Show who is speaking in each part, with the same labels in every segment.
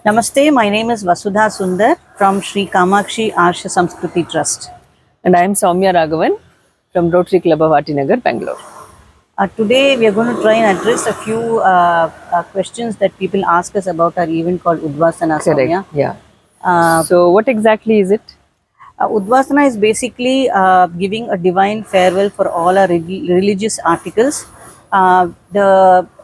Speaker 1: Namaste, my name is Vasudha Sundar from Sri Kamakshi Arsha Samskruti Trust.
Speaker 2: And I am Soumya Raghavan from Rotary Club of Atinagar, Bangalore.
Speaker 1: Today we are going to try and address a few questions that people ask us about our event called Udvasana, Soumya.
Speaker 2: Yeah.
Speaker 1: Uh,
Speaker 2: So, what exactly is it?
Speaker 1: Udvasana is basically giving a divine farewell for all our religious articles.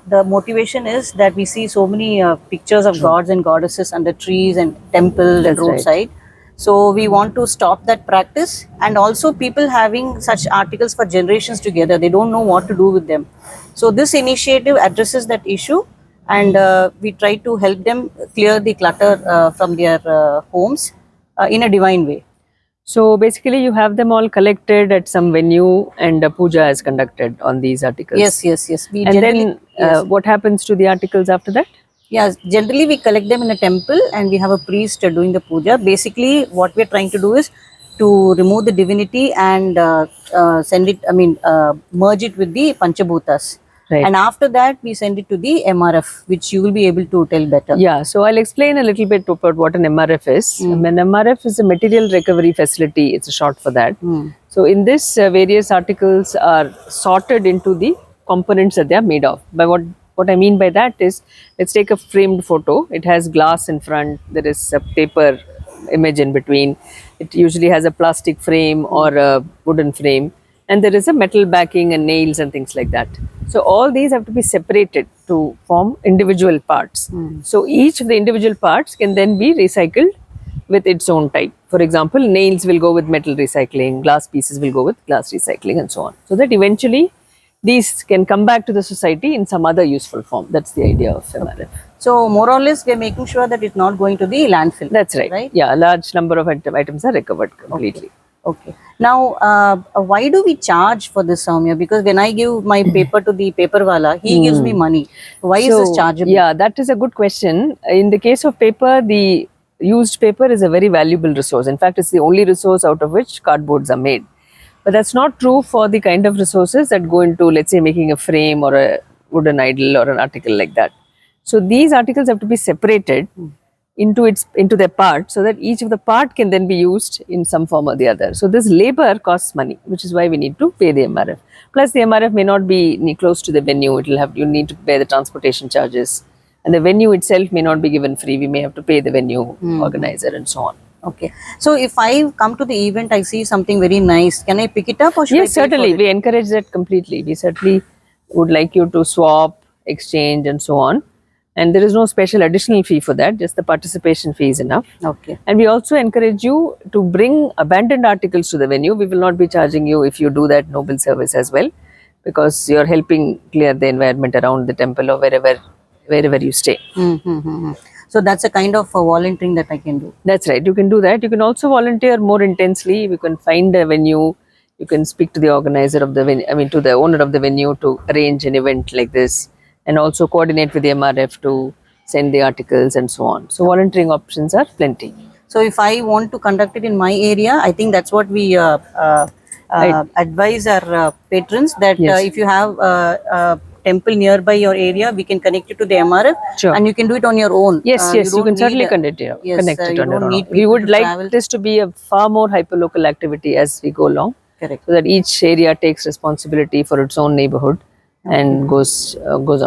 Speaker 1: The motivation is that we see so many pictures of gods and goddesses under trees and temples and
Speaker 2: That's right.
Speaker 1: roadside. So we want to stop that practice, and also people having such articles for generations together, they don't know what to do with them. So this initiative addresses that issue, and we try to help them clear the clutter from their homes in a divine way.
Speaker 2: So, basically, you have them all collected at some venue and a puja is conducted on these articles.
Speaker 1: Yes. We
Speaker 2: And
Speaker 1: generally,
Speaker 2: then,
Speaker 1: yes.
Speaker 2: what happens to the articles after that?
Speaker 1: Yes, generally we collect them in a temple and we have a priest doing the puja. Basically, what we're trying to do is to remove the divinity and send it, merge it with the Panchabhutas.
Speaker 2: Right.
Speaker 1: And after that, we send it to the MRF, which you will be able to tell better.
Speaker 2: Yeah, so I'll explain a little bit about what an MRF is. An MRF is a material recovery facility, it's a short for that. So, in this, various articles are sorted into the components that they are made of. By what I mean by that is, let's take a framed photo. It has glass in front, there is a paper image in between. It usually has a plastic frame or a wooden frame, and there is a metal backing and nails and things like that. So all these have to be separated to form individual parts. So each of the individual parts can then be recycled with its own type. For example, nails will go with metal recycling, glass pieces will go with glass recycling, and so on. So that eventually these can come back to the society in some other useful form. That's the idea of MRF.
Speaker 1: So, more or less, we're making sure that it's not going to the landfill.
Speaker 2: That's right. Yeah, a large number of items are recovered completely.
Speaker 1: Okay. Now, why do we charge for this, Soumya? Because when I give my paper to the paper wala, he gives me money. Why is this chargeable?
Speaker 2: Yeah, that is a good question. In the case of paper, the used paper is a very valuable resource. In fact, it's the only resource out of which cardboards are made. But that's not true for the kind of resources that go into, let's say, making a frame or a wooden idol or an article like that. So these articles have to be separated into their part, so that each of the part can then be used in some form or the other. So this labor costs money, which is why we need to pay the MRF. Plus the MRF may not be close to the venue. You need to pay the transportation charges, and the venue itself may not be given free. We may have to pay the venue organizer and so on.
Speaker 1: Okay. So if I come to the event, I see something very nice. Can I pick it up or should I
Speaker 2: Yes,
Speaker 1: pay
Speaker 2: certainly.
Speaker 1: for it?
Speaker 2: We encourage that completely. We certainly would like you to swap, exchange, and so on. And there is no special additional fee for that, just the participation fee is enough.
Speaker 1: Okay.
Speaker 2: And we also encourage you to bring abandoned articles to the venue. We will not be charging you if you do that noble service as well, because you're helping clear the environment around the temple or wherever you stay.
Speaker 1: So that's a kind of volunteering that I can do.
Speaker 2: That's right. You can do that. You can also volunteer more intensely. You can find a venue. You can speak to the organizer of the venue, to the owner of the venue to arrange an event like this, and also coordinate with the MRF to send the articles and so on. So volunteering options are plenty.
Speaker 1: So if I want to conduct it in my area, I think that's what we advise our patrons, that
Speaker 2: Yes.
Speaker 1: if you have a temple nearby your area, we can connect you to the MRF.
Speaker 2: Sure.
Speaker 1: And you can do it on your own.
Speaker 2: Yes, you
Speaker 1: don't
Speaker 2: can
Speaker 1: need
Speaker 2: certainly
Speaker 1: a-
Speaker 2: connect it
Speaker 1: Yes,
Speaker 2: on
Speaker 1: you
Speaker 2: your
Speaker 1: don't
Speaker 2: own.
Speaker 1: need
Speaker 2: We
Speaker 1: people
Speaker 2: would
Speaker 1: to
Speaker 2: like
Speaker 1: travel.
Speaker 2: this to be a far more hyperlocal activity as we go along,
Speaker 1: Correct.
Speaker 2: so that each area takes responsibility for its own neighborhood and goes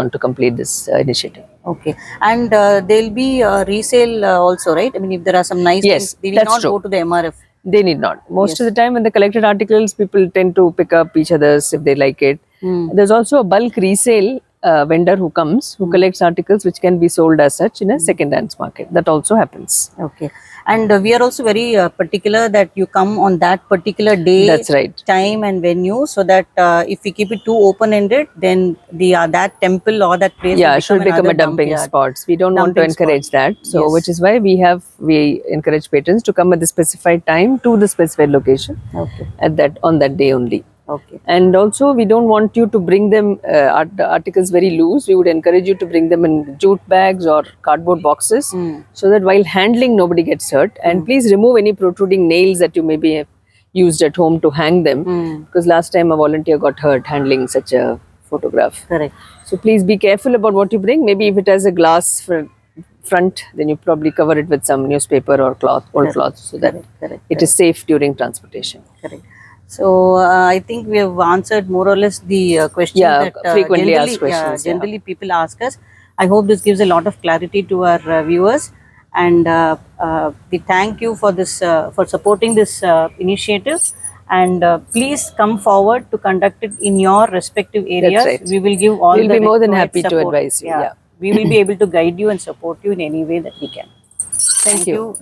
Speaker 2: on to complete this initiative.
Speaker 1: Okay. And there'll be resale also, right? I mean, if there are some nice
Speaker 2: Yes,
Speaker 1: things, they will
Speaker 2: that's
Speaker 1: not
Speaker 2: true.
Speaker 1: go to the MRF.
Speaker 2: They need not. Most of the time when the collected articles, people tend to pick up each other's if they like it. There's also a bulk resale vendor who comes, who collects articles which can be sold as such in a second-hand market. That also happens.
Speaker 1: Okay. And we are also very particular that you come on that particular day,
Speaker 2: That's right.
Speaker 1: time and venue, so that if we keep it too open-ended, then the that temple or that place
Speaker 2: Yeah,
Speaker 1: will
Speaker 2: should become
Speaker 1: another
Speaker 2: a dumping
Speaker 1: dump yard.
Speaker 2: spots. We don't want to
Speaker 1: Dumping
Speaker 2: encourage
Speaker 1: spot.
Speaker 2: that. So,
Speaker 1: Yes.
Speaker 2: which is why we encourage patrons to come at the specified time to the specified location
Speaker 1: Okay.
Speaker 2: on that day only.
Speaker 1: Okay.
Speaker 2: And also, we don't want you to bring them the articles very loose. We would encourage you to bring them in jute bags or cardboard boxes, so that while handling, nobody gets hurt. And please remove any protruding nails that you maybe have used at home to hang them, because last time a volunteer got hurt handling such a photograph.
Speaker 1: Correct.
Speaker 2: So please be careful about what you bring. Maybe if it has a glass front, then you probably cover it with some newspaper or cloth, old cloth, so that
Speaker 1: Correct.
Speaker 2: it is safe during transportation.
Speaker 1: Correct. So I think we have answered more or less the questions
Speaker 2: Yeah,
Speaker 1: that
Speaker 2: frequently
Speaker 1: generally,
Speaker 2: asked questions, yeah.
Speaker 1: generally people ask us. I hope this gives a lot of clarity to our viewers, and we thank you for this for supporting this initiative. And please come forward to conduct it in your respective areas.
Speaker 2: right.
Speaker 1: We will give all
Speaker 2: We'll
Speaker 1: the
Speaker 2: be more than
Speaker 1: required
Speaker 2: happy to
Speaker 1: support.
Speaker 2: advise you, yeah.
Speaker 1: We will be able to guide you and support you in any way that we can.
Speaker 2: Thank you.